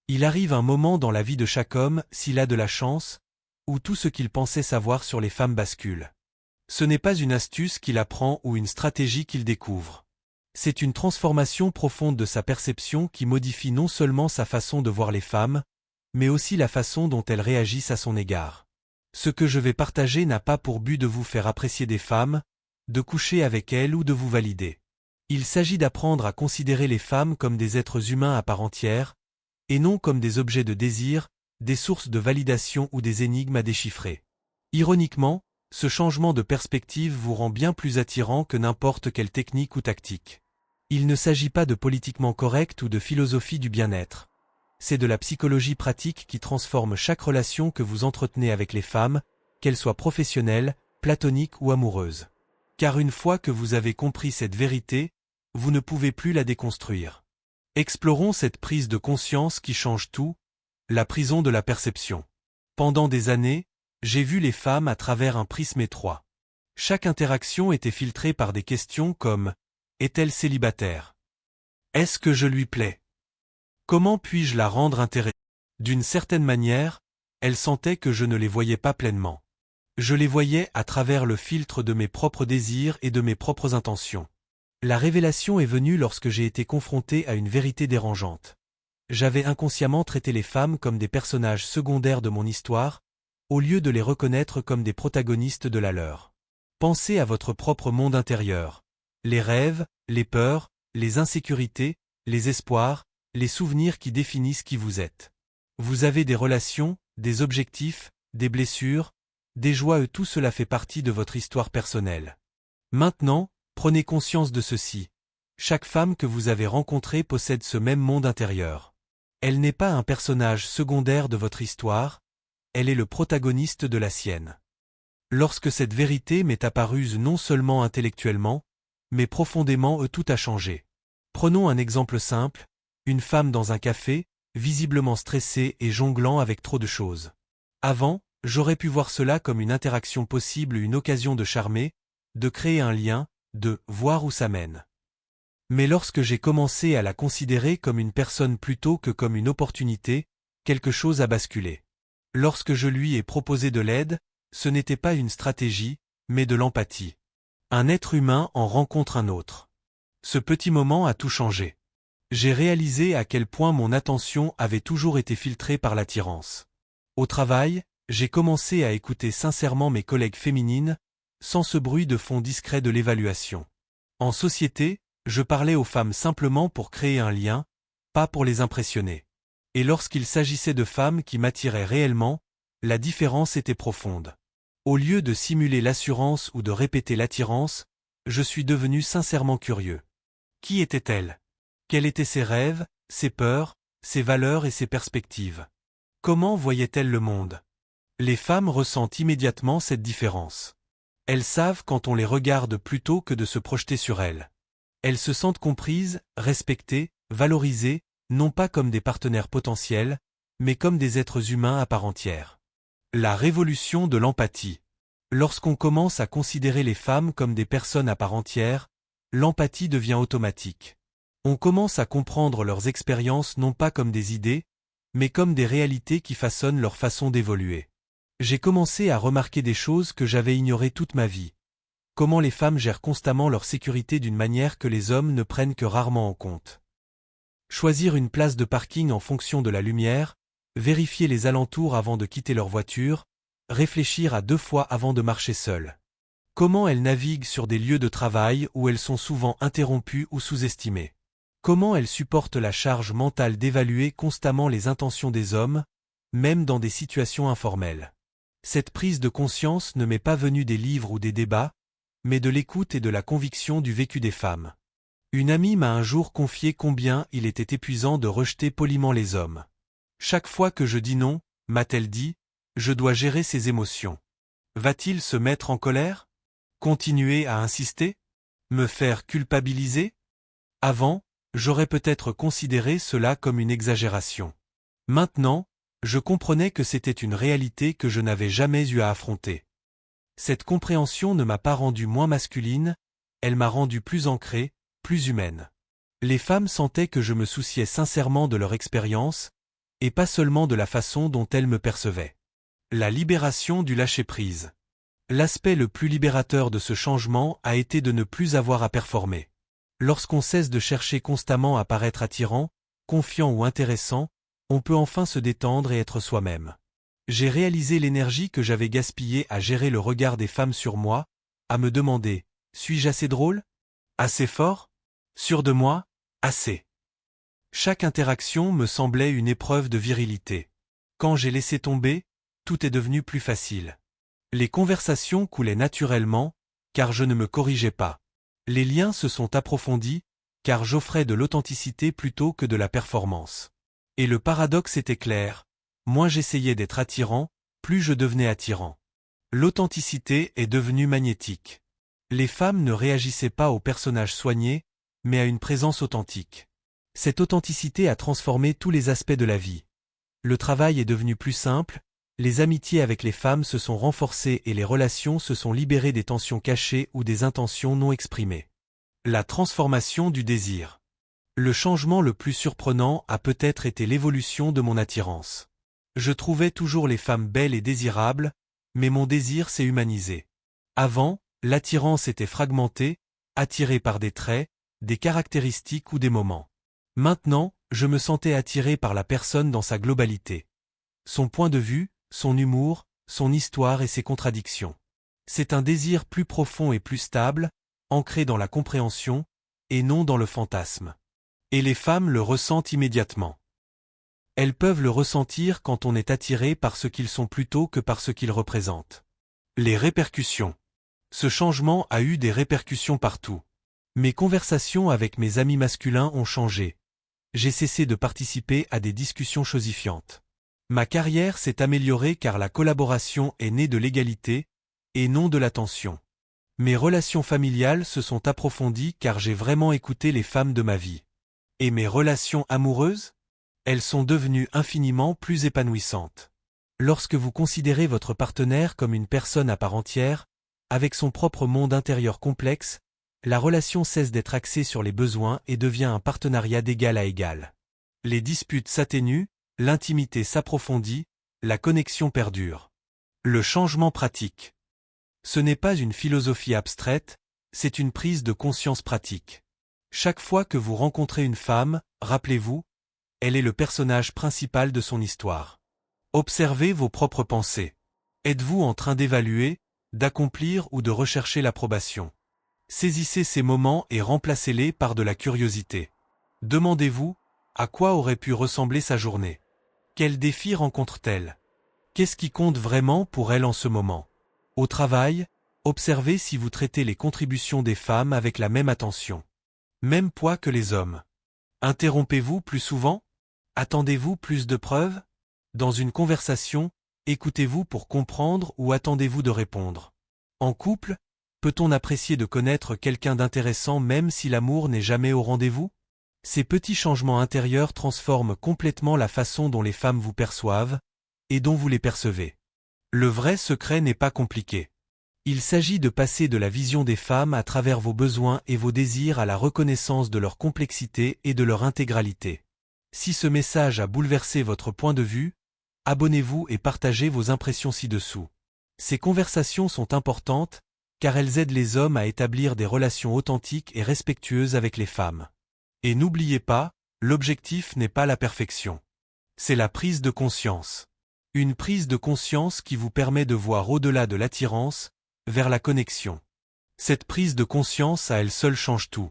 Il arrive un moment dans la vie de chaque homme, s'il a de la chance, où tout ce qu'il pensait savoir sur les femmes bascule. Ce n'est pas une astuce qu'il apprend ou une stratégie qu'il découvre. C'est une transformation profonde de sa perception qui modifie non seulement sa façon de voir les femmes, mais aussi la façon dont elles réagissent à son égard. Ce que je vais partager n'a pas pour but de vous faire apprécier des femmes, de coucher avec elles ou de vous valider. Il s'agit d'apprendre à considérer les femmes comme des êtres humains à part entière, et non comme des objets de désir, des sources de validation ou des énigmes à déchiffrer. Ironiquement, ce changement de perspective vous rend bien plus attirant que n'importe quelle technique ou tactique. Il ne s'agit pas de politiquement correct ou de philosophie du bien-être. C'est de la psychologie pratique qui transforme chaque relation que vous entretenez avec les femmes, qu'elles soient professionnelles, platoniques ou amoureuses. Car une fois que vous avez compris cette vérité, vous ne pouvez plus la déconstruire. Explorons cette prise de conscience qui change tout, la prison de la perception. Pendant des années, j'ai vu les femmes à travers un prisme étroit. Chaque interaction était filtrée par des questions comme « Est-elle célibataire ? Est-ce que je lui plais ? Comment puis-je la rendre intéressante ?» D'une certaine manière, elles sentaient que je ne les voyais pas pleinement. Je les voyais à travers le filtre de mes propres désirs et de mes propres intentions. La révélation est venue lorsque j'ai été confronté à une vérité dérangeante. J'avais inconsciemment traité les femmes comme des personnages secondaires de mon histoire, au lieu de les reconnaître comme des protagonistes de la leur. Pensez à votre propre monde intérieur. Les rêves, les peurs, les insécurités, les espoirs, les souvenirs qui définissent qui vous êtes. Vous avez des relations, des objectifs, des blessures, des joies et tout cela fait partie de votre histoire personnelle. Maintenant, prenez conscience de ceci. Chaque femme que vous avez rencontrée possède ce même monde intérieur. Elle n'est pas un personnage secondaire de votre histoire, elle est le protagoniste de la sienne. Lorsque cette vérité m'est apparue non seulement intellectuellement, mais profondément tout a changé. Prenons un exemple simple, une femme dans un café, visiblement stressée et jonglant avec trop de choses. Avant, j'aurais pu voir cela comme une interaction possible, une occasion de charmer, de créer un lien, de voir où ça mène. Mais lorsque j'ai commencé à la considérer comme une personne plutôt que comme une opportunité, quelque chose a basculé. Lorsque je lui ai proposé de l'aide, ce n'était pas une stratégie, mais de l'empathie. Un être humain en rencontre un autre. Ce petit moment a tout changé. J'ai réalisé à quel point mon attention avait toujours été filtrée par l'attirance. Au travail, j'ai commencé à écouter sincèrement mes collègues féminines, sans ce bruit de fond discret de l'évaluation. En société, je parlais aux femmes simplement pour créer un lien, pas pour les impressionner. Et lorsqu'il s'agissait de femmes qui m'attiraient réellement, la différence était profonde. Au lieu de simuler l'assurance ou de répéter l'attirance, je suis devenu sincèrement curieux. Qui était-elle ? Quels étaient ses rêves, ses peurs, ses valeurs et ses perspectives ? Comment voyait-elle le monde ? Les femmes ressentent immédiatement cette différence. Elles savent quand on les regarde plutôt que de se projeter sur elles. Elles se sentent comprises, respectées, valorisées, non pas comme des partenaires potentiels, mais comme des êtres humains à part entière. La révolution de l'empathie. Lorsqu'on commence à considérer les femmes comme des personnes à part entière, l'empathie devient automatique. On commence à comprendre leurs expériences non pas comme des idées, mais comme des réalités qui façonnent leur façon d'évoluer. J'ai commencé à remarquer des choses que j'avais ignorées toute ma vie. Comment les femmes gèrent constamment leur sécurité d'une manière que les hommes ne prennent que rarement en compte. Choisir une place de parking en fonction de la lumière, vérifier les alentours avant de quitter leur voiture, réfléchir à 2 fois avant de marcher seule. Comment elles naviguent sur des lieux de travail où elles sont souvent interrompues ou sous-estimées. Comment elles supportent la charge mentale d'évaluer constamment les intentions des hommes, même dans des situations informelles. Cette prise de conscience ne m'est pas venue des livres ou des débats, mais de l'écoute et de la conviction du vécu des femmes. Une amie m'a un jour confié combien il était épuisant de rejeter poliment les hommes. Chaque fois que je dis non, m'a-t-elle dit, je dois gérer ses émotions. Va-t-il se mettre en colère ? Continuer à insister ? Me faire culpabiliser ? Avant, j'aurais peut-être considéré cela comme une exagération. Maintenant, je comprenais que c'était une réalité que je n'avais jamais eu à affronter. Cette compréhension ne m'a pas rendue moins masculine, elle m'a rendue plus ancrée, plus humaine. Les femmes sentaient que je me souciais sincèrement de leur expérience, et pas seulement de la façon dont elles me percevaient. La libération du lâcher-prise. L'aspect le plus libérateur de ce changement a été de ne plus avoir à performer. Lorsqu'on cesse de chercher constamment à paraître attirant, confiant ou intéressant, on peut enfin se détendre et être soi-même. J'ai réalisé l'énergie que j'avais gaspillée à gérer le regard des femmes sur moi, à me demander « suis-je assez drôle ? Assez fort ? Sûr de moi ? Assez ?» Chaque interaction me semblait une épreuve de virilité. Quand j'ai laissé tomber, tout est devenu plus facile. Les conversations coulaient naturellement, car je ne me corrigeais pas. Les liens se sont approfondis, car j'offrais de l'authenticité plutôt que de la performance. Et le paradoxe était clair, moins j'essayais d'être attirant, plus je devenais attirant. L'authenticité est devenue magnétique. Les femmes ne réagissaient pas au personnage soigné, mais à une présence authentique. Cette authenticité a transformé tous les aspects de la vie. Le travail est devenu plus simple, les amitiés avec les femmes se sont renforcées et les relations se sont libérées des tensions cachées ou des intentions non exprimées. La transformation du désir. Le changement le plus surprenant a peut-être été l'évolution de mon attirance. Je trouvais toujours les femmes belles et désirables, mais mon désir s'est humanisé. Avant, l'attirance était fragmentée, attirée par des traits, des caractéristiques ou des moments. Maintenant, je me sentais attiré par la personne dans sa globalité. Son point de vue, son humour, son histoire et ses contradictions. C'est un désir plus profond et plus stable, ancré dans la compréhension, et non dans le fantasme. Et les femmes le ressentent immédiatement. Elles peuvent le ressentir quand on est attiré par ce qu'ils sont plutôt que par ce qu'ils représentent. Les répercussions. Ce changement a eu des répercussions partout. Mes conversations avec mes amis masculins ont changé. J'ai cessé de participer à des discussions chosifiantes. Ma carrière s'est améliorée car la collaboration est née de l'égalité, et non de la tension. Mes relations familiales se sont approfondies car j'ai vraiment écouté les femmes de ma vie. Et mes relations amoureuses ? Elles sont devenues infiniment plus épanouissantes. Lorsque vous considérez votre partenaire comme une personne à part entière, avec son propre monde intérieur complexe, la relation cesse d'être axée sur les besoins et devient un partenariat d'égal à égal. Les disputes s'atténuent, l'intimité s'approfondit, la connexion perdure. Le changement pratique. Ce n'est pas une philosophie abstraite, c'est une prise de conscience pratique. Chaque fois que vous rencontrez une femme, rappelez-vous, elle est le personnage principal de son histoire. Observez vos propres pensées. Êtes-vous en train d'évaluer, d'accomplir ou de rechercher l'approbation ? Saisissez ces moments et remplacez-les par de la curiosité. Demandez-vous, à quoi aurait pu ressembler sa journée ? Quels défis rencontre-t-elle ? Qu'est-ce qui compte vraiment pour elle en ce moment ? Au travail, observez si vous traitez les contributions des femmes avec la même attention. Même poids que les hommes. Interrompez-vous plus souvent ? Attendez-vous plus de preuves ? Dans une conversation, écoutez-vous pour comprendre ou attendez-vous de répondre ? En couple, peut-on apprécier de connaître quelqu'un d'intéressant même si l'amour n'est jamais au rendez-vous ? Ces petits changements intérieurs transforment complètement la façon dont les femmes vous perçoivent, et dont vous les percevez. Le vrai secret n'est pas compliqué. Il s'agit de passer de la vision des femmes à travers vos besoins et vos désirs à la reconnaissance de leur complexité et de leur intégralité. Si ce message a bouleversé votre point de vue, abonnez-vous et partagez vos impressions ci-dessous. Ces conversations sont importantes, car elles aident les hommes à établir des relations authentiques et respectueuses avec les femmes. Et n'oubliez pas, l'objectif n'est pas la perfection. C'est la prise de conscience. Une prise de conscience qui vous permet de voir au-delà de l'attirance, vers la connexion. Cette prise de conscience à elle seule change tout.